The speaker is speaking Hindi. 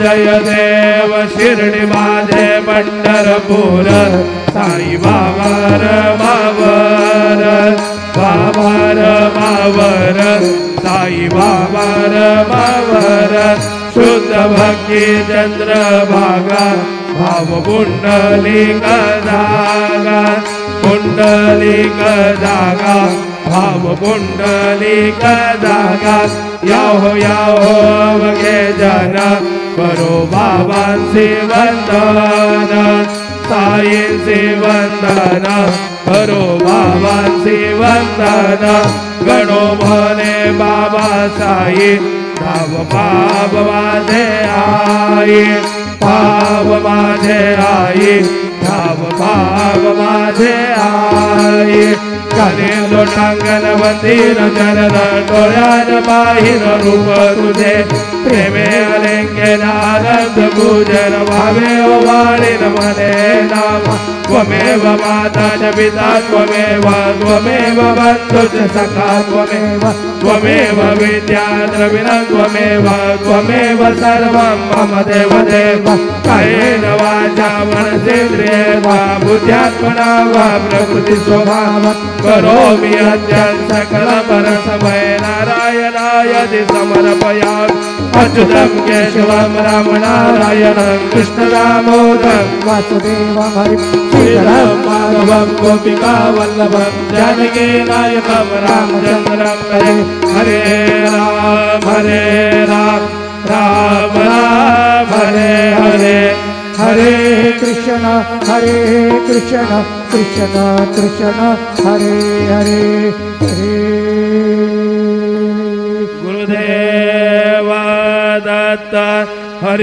जय देव शिर्डी माझे पंढरपूर साई बाबा रमावर बाबा रमावर साई बाबा रमावर शुद्ध भक्ती चंद्रभागा भाव पुंडलिक जागा पुंडलिक जागा भाव पुंडलिक जागा याहो वगे जन करो बाबांचे वंदन साईंचे वंदन करो बाबांचे वंदन गणो म्हणे बाबा साई धाव पाप माझे आई पाप माझे आई धाव पाप माझे आई काने लोटांगण मंदिर चरण डोळ्यान पाहिन रूप तुझे प्रेमे अलेंगे नारद पूजन भावे वाणीन मने नाम त्वमेव माता च पिता त्वमेव त्वमेव बन्धु च सखा त्वमेव विद्या द्रविणं त्वमेव सर्वं मम देव देव कायेन वाचा मनसेन्द्रियेर्वा बुद्ध्यात्मना वा प्रकृति स्वभावात् करोमि यद्यत् सकलं परस्मै नारायणाय समर्पयामि अच्युतं केशवं रामनारायणं कृष्णदामोदरं वासुदेवं हरिं श्रीधरं माधवं गोपिका वल्लभं जानकी नायकं रामचन्द्रं हरे राम राम राम हरे हरे हरे कृष्ण कृष्ण कृष्ण हरे हरे हरे गुरुदेव दत्त हरि